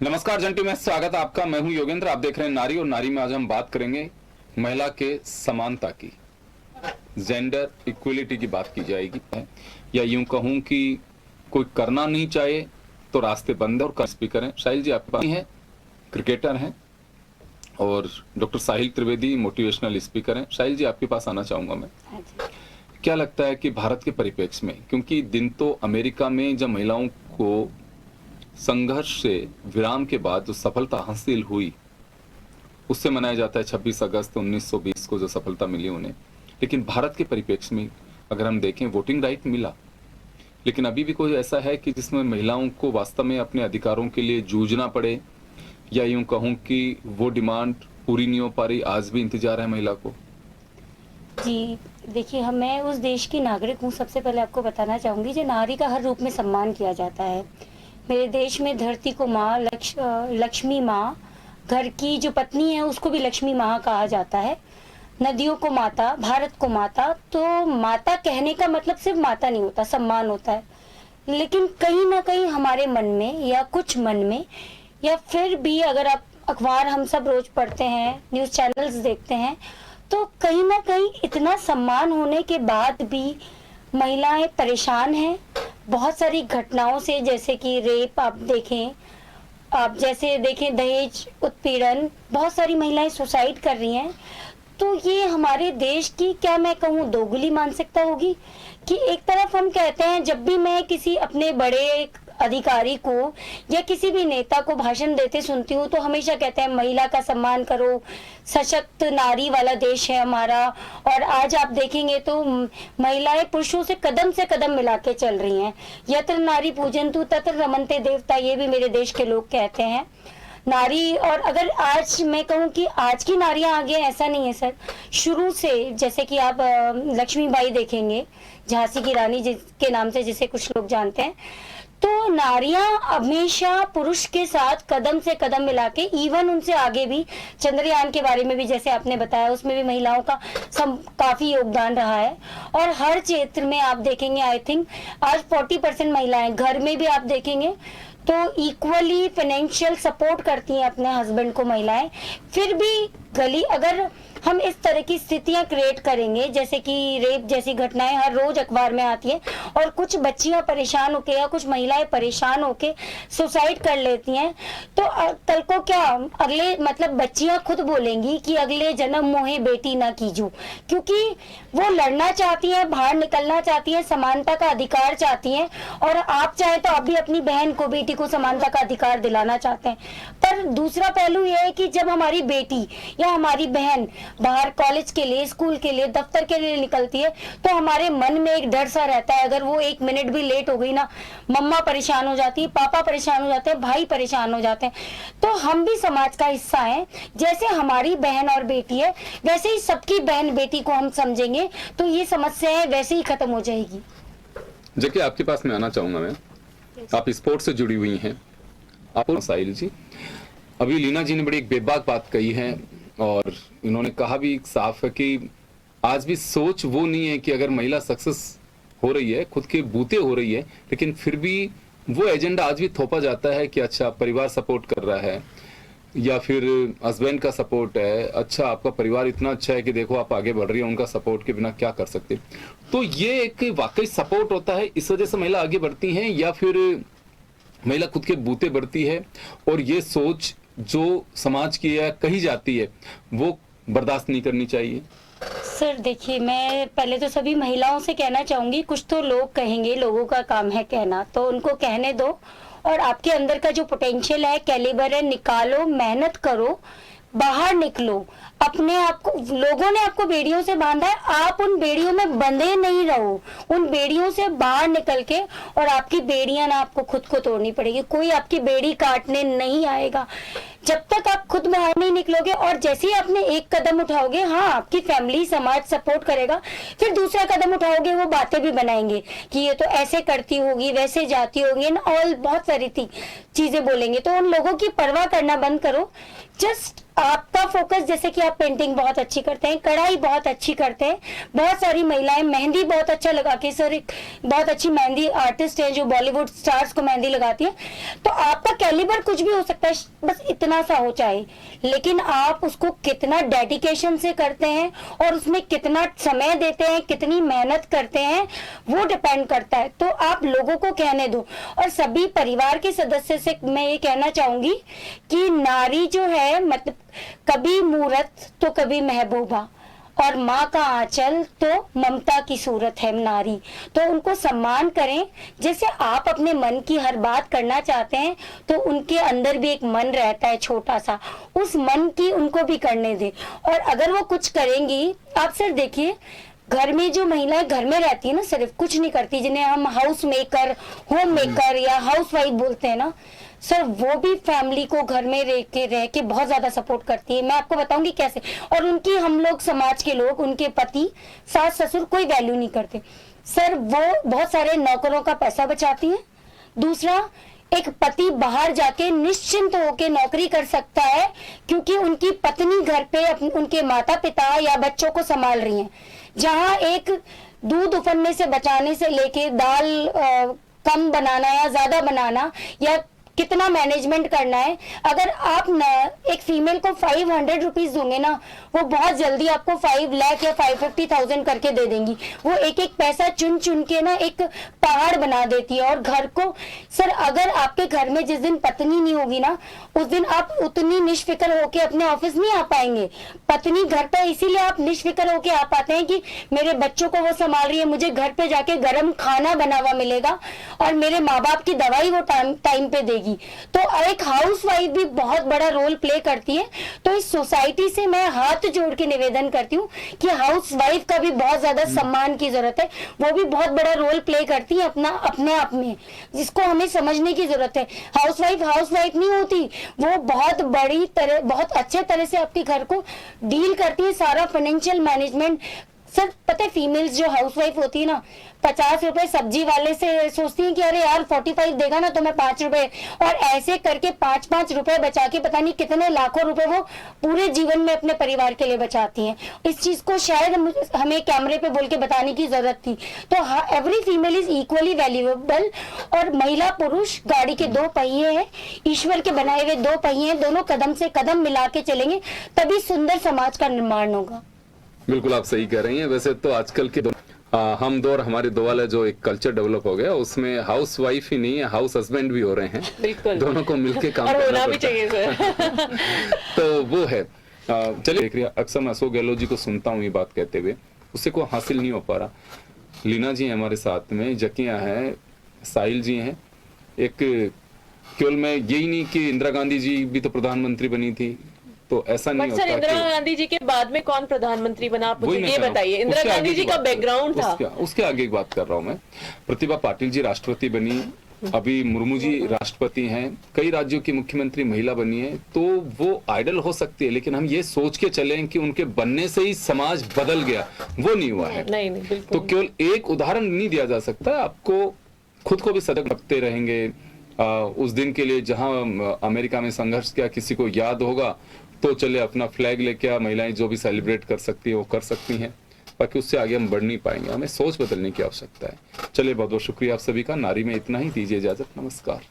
नमस्कार जंटू में स्वागत है आपका। मैं हूं योगेंद्र। आप देख रहे हैं नारी और नारी में आज हम बात करेंगे महिला के समानता की, जेंडर इक्वलिटी की बात की जाएगी। या यूं कहूं कि कोई करना नहीं चाहे तो रास्ते बंद है और स्पीकर हैं। साहिल जी आपके पास हैं, क्रिकेटर हैं, और डॉक्टर साहिल त्रिवेदी मोटिवेशनल स्पीकर हैं। साहिल जी आपके पास आना चाहूंगा मैं। क्या लगता है कि भारत के परिप्रेक्ष्य में, क्योंकि दिन तो अमेरिका में जब महिलाओं को संघर्ष से विराम के बाद जो सफलता हासिल हुई उससे मनाया जाता है 26 अगस्त 1920 को जो सफलता मिली उन्हें, लेकिन भारत के परिप्रेक्ष्य में अगर हम देखें वोटिंग राइट मिला, लेकिन अभी भी कोई ऐसा है कि जिसमें महिलाओं को वास्तव में अपने अधिकारों के लिए जूझना पड़े, या यूं कहूं कि वो डिमांड पूरी नहीं हो पा रही, आज भी इंतजार है महिला को। जी देखिए, मैं उस देश की नागरिक हूँ। सबसे पहले आपको बताना चाहूँगी जो नारी का हर रूप में सम्मान किया जाता है। मेरे देश में धरती को माँ, लक्ष्मी माँ, घर की जो पत्नी है उसको भी लक्ष्मी माँ कहा जाता है, नदियों को माता, भारत को माता। तो माता कहने का मतलब सिर्फ माता नहीं होता, सम्मान होता है। लेकिन कहीं ना कहीं हमारे मन में या कुछ मन में, या फिर भी अगर आप अखबार हम सब रोज पढ़ते हैं, न्यूज़ चैनल्स देखते हैं, तो कहीं ना कहीं इतना सम्मान होने के बाद भी महिलाएं परेशान हैं बहुत सारी घटनाओं से। जैसे कि रेप आप जैसे देखें दहेज उत्पीड़न, बहुत सारी महिलाएं सुसाइड कर रही हैं। तो ये हमारे देश की, क्या मैं कहूँ, दोगली मानसिकता होगी कि एक तरफ हम कहते हैं, जब भी मैं किसी अपने बड़े अधिकारी को या किसी भी नेता को भाषण देते सुनती हूँ तो हमेशा कहते हैं महिला का सम्मान करो, सशक्त नारी वाला देश है हमारा। और आज आप देखेंगे तो महिलाएं पुरुषों से कदम मिला के चल रही हैं। यत्र नारी पूजन्तु तत्र रमन्ते देवता, ये भी मेरे देश के लोग कहते हैं। नारी, और अगर आज मैं कहूँ कि आज की नारियां आगे हैं, ऐसा नहीं है सर। शुरू से जैसे कि आप लक्ष्मीबाई देखेंगे, झांसी की रानी जिसके नाम से जिसे कुछ लोग जानते हैं, तो नारियां हमेशा पुरुष के साथ कदम से कदम मिला के, इवन उनसे आगे भी। चंद्रयान के बारे में भी जैसे आपने बताया, उसमें भी महिलाओं का काफी योगदान रहा है। और हर क्षेत्र में आप देखेंगे, आई थिंक आज 40% महिलाएं, घर में भी आप देखेंगे तो इक्वली फाइनेंशियल सपोर्ट करती हैं अपने हस्बैंड को महिलाएं। फिर भी अगर हम इस तरह की स्थितियां क्रिएट करेंगे, जैसे कि रेप जैसी घटनाएं हर रोज अखबार में आती है, और कुछ बच्चियां परेशान होके या कुछ महिलाएं परेशान होके सुसाइड कर लेती हैं, तो कल को क्या अगले मतलब बच्चियां खुद बोलेंगी कि अगले जन्म मोहे बेटी ना कीजू, क्योंकि वो लड़ना चाहती हैं, बाहर निकलना चाहती हैं, समानता का अधिकार चाहती हैं। और आप चाहे तो आप भी अपनी बहन को, बेटी को समानता का अधिकार दिलाना चाहते हैं। पर दूसरा पहलू यह है कि जब हमारी बेटी या हमारी बहन बाहर कॉलेज के लिए, स्कूल के लिए, दफ्तर के लिए निकलती है, तो हमारे मन में एक डर सा रहता है, अगर वो 1 मिनट भी लेट हो गई ना, मम्मा परेशान हो जाती है, पापा परेशान हो जाते हैं, भाई परेशान हो जाते हैं। तो हम भी समाज का हिस्सा हैं। जैसे हमारी बहन और बेटी है, वैसे ही सबकी बहन बेटी को हम समझेंगे तो ये समस्या वैसे ही खत्म हो जाएगी। जबकि आपके पास में आना चाहूंगा मैं, आप स्पोर्ट्स से जुड़ी हुई हैं। आप साहिल जी, अभी लीना जी ने बड़ी एक बेबाक बात कही है, और इन्होंने कहा भी साफ है कि आज भी सोच वो नहीं है कि अगर महिला सक्सेस हो रही है, खुद के बूते हो रही है, लेकिन फिर भी वो एजेंडा आज भी थोपा जाता है कि अच्छा परिवार सपोर्ट कर रहा है, या फिर हस्बैंड का सपोर्ट है, अच्छा आपका परिवार इतना अच्छा है कि देखो आप आगे बढ़ रही है, उनका सपोर्ट के बिना क्या कर सकते। तो ये एक वाकई सपोर्ट होता है, इस वजह से महिला आगे बढ़ती हैं, या फिर महिला खुद के बूते बढ़ती है और ये सोच जो समाज की है कही जाती है वो बर्दाश्त नहीं करनी चाहिए? सर देखिए, मैं पहले तो सभी महिलाओं से कहना चाहूंगी, कुछ तो लोग कहेंगे, लोगों का काम है कहना, तो उनको कहने दो। और आपके अंदर का जो पोटेंशियल है, कैलिबर है, निकालो, मेहनत करो, बाहर निकलो। अपने आप को, लोगों ने आपको बेड़ियों से बांधा है, आप उन बेड़ियों में बंधे नहीं रहो, उन बेड़ियों से बाहर निकल के, और आपकी बेड़ियां ना आपको खुद को तोड़नी पड़ेगी, कोई आपकी बेड़ी काटने नहीं आएगा। जब तक आप खुद बाहर नहीं निकलोगे और जैसे ही आपने एक कदम उठाओगे, हाँ आपकी फैमिली समाज सपोर्ट करेगा, फिर दूसरा कदम उठाओगे वो बातें भी बनाएंगे कि ये तो ऐसे करती होगी, वैसे जाती होगी, एंड ऑल बहुत सारी चीजें बोलेंगे। तो उन लोगों की परवाह करना बंद करो। जस्ट आपका फोकस, जैसे कि आप पेंटिंग बहुत अच्छी करते हैं, कढ़ाई बहुत अच्छी करते हैं, बहुत सारी महिलाएं मेहंदी बहुत अच्छा लगा के, सर एक बहुत अच्छी मेहंदी आर्टिस्ट है जो बॉलीवुड स्टार्स को मेहंदी लगाती है। तो आपका कैलिबर कुछ भी हो सकता है, बस इतना सा हो चाहे, लेकिन आप उसको कितना डेडिकेशन से करते हैं और उसमें कितना समय देते हैं, कितनी मेहनत करते हैं, वो डिपेंड करता है। तो आप लोगों को कहने दो। और सभी परिवार के सदस्य से मैं ये कहना चाहूंगी कि नारी जो है, मतलब कभी मूरत तो कभी महबूबा, और माँ का आंचल तो ममता की सूरत है नारी। तो उनको सम्मान करें। जैसे आप अपने मन की हर बात करना चाहते हैं, तो उनके अंदर भी एक मन रहता है छोटा सा, उस मन की उनको भी करने दें। और अगर वो कुछ करेंगी, आप सर देखिए घर में जो महिलाएं घर में रहती है ना, सिर्फ कुछ नहीं करती, जिन्हें हम हाउस मेकर, होम मेकर या हाउस वाइफ बोलते हैं ना सर, वो भी फैमिली को घर में रह के बहुत ज्यादा सपोर्ट करती है। मैं आपको बताऊंगी कैसे। और उनकी, हम लोग समाज के लोग, उनके पति, सास ससुर कोई वैल्यू नहीं करते सर। वो बहुत सारे नौकरों का पैसा बचाती है। दूसरा, एक पति बाहर जाके निश्चिंत होके नौकरी कर सकता है, क्योंकि उनकी पत्नी घर पे उनके माता पिता या बच्चों को संभाल रही है। जहाँ एक दूध उफनने से बचाने से लेके दाल कम बनाना या ज्यादा बनाना या कितना मैनेजमेंट करना है, अगर आप न एक फीमेल को 500 रुपीज दोगे ना, वो बहुत जल्दी आपको 5 लाख या 550,000 करके दे देंगी। वो एक एक पैसा चुन चुन के ना एक पहाड़ बना देती है। और घर को सर, अगर आपके घर में जिस दिन पत्नी नहीं होगी ना, उस दिन आप उतनी निष्फिक्र होके अपने ऑफिस नहीं आ पाएंगे। पत्नी घर पे इसीलिए आप निष्फिक्र होके आ पाते हैं कि मेरे बच्चों को वो संभाल रही है, मुझे घर पे जाके गर्म खाना बना हुआ मिलेगा और मेरे माँ बाप की दवाई वो टाइम पे देगी। तो एक हाउस वाइफ भी बहुत बड़ा रोल प्ले करती है। तो इस सोसाइटी से मैं हाथ जोड़ के निवेदन करती हूँ कि हाउस वाइफ का भी बहुत ज्यादा सम्मान की जरूरत है। वो भी बहुत बड़ा रोल प्ले करती है अपने आप में, जिसको हमें समझने की जरूरत है। हाउस वाइफ नहीं होती, वो बहुत बड़ी तरह, बहुत अच्छे तरह से आपके घर को डील करती है, सारा फाइनेंशियल मैनेजमेंट। सर पता है, फीमेल्स जो हाउसवाइफ होती है ना, 50 रुपए सब्जी वाले से सोचती हैं कि अरे यार 45 देगा ना तो मैं 5 रुपए, और ऐसे करके 5-5 रुपए बचा के पता नहीं कितने लाखों रुपए वो पूरे जीवन में अपने परिवार के लिए बचाती हैं। इस चीज को शायद हमें कैमरे पे बोल के बताने की जरूरत थी। तो every female is equally valuable. और महिला पुरुष गाड़ी के 2 पहिए हैं, ईश्वर के बनाए हुए 2 पहिए हैं, दोनों कदम से कदम मिला के चलेंगे, तभी सुंदर समाज का निर्माण होगा। बिल्कुल आप सही कह रही हैं। वैसे तो आजकल के हम दो और हमारे दो वाला जो एक कल्चर डेवलप हो गया, उसमें हाउस वाइफ ही नहीं है, हाउस हस्बैंड भी हो रहे हैं। बिल्कुल, दोनों को मिलके काम और करना होना भी चाहिए सर। तो वो है। चलिए देख रही है, अक्सर मैं अशोक गहलोत जी को सुनता हूँ ये बात कहते हुए, उससे कोई हासिल नहीं हो पा रहा। लीना जी हमारे साथ में, जकिया है, साहिल जी हैं। एक केवल मैं यही नहीं कि इंदिरा गांधी जी भी तो प्रधानमंत्री बनी थी, तो ऐसा नहीं होता। सर इंदिरा गांधी जी के बाद में कौन प्रधानमंत्री बना, आप मुझे ये बताइए। इंदिरा गांधी जी का बैकग्राउंड था, उसके आगे की बात कर रहा हूँ मैं। प्रतिभा पाटिल जी राष्ट्रपति बनी, अभी मुर्मू जी राष्ट्रपति हैं, कई राज्यों की मुख्यमंत्री महिला बनी है। तो वो आइडल हो सकती है, लेकिन हम ये सोच के चलें कि उनके बनने से ही समाज बदल गया, वो नहीं हुआ है। नहीं, बिल्कुल। तो केवल एक उदाहरण नहीं दिया जा सकता, आपको खुद को भी सतर्क रखते रहेंगे। उस दिन के लिए जहां अमेरिका में संघर्ष किया, किसी को याद होगा तो चले अपना फ्लैग लेके महिलाएं जो भी सेलिब्रेट कर सकती है वो कर सकती हैं, बाकी उससे आगे हम बढ़ नहीं पाएंगे। हमें सोच बदलने की आवश्यकता है। चलिए बहुत बहुत शुक्रिया आप सभी का। नारी में इतना ही, दीजिए इजाजत, नमस्कार।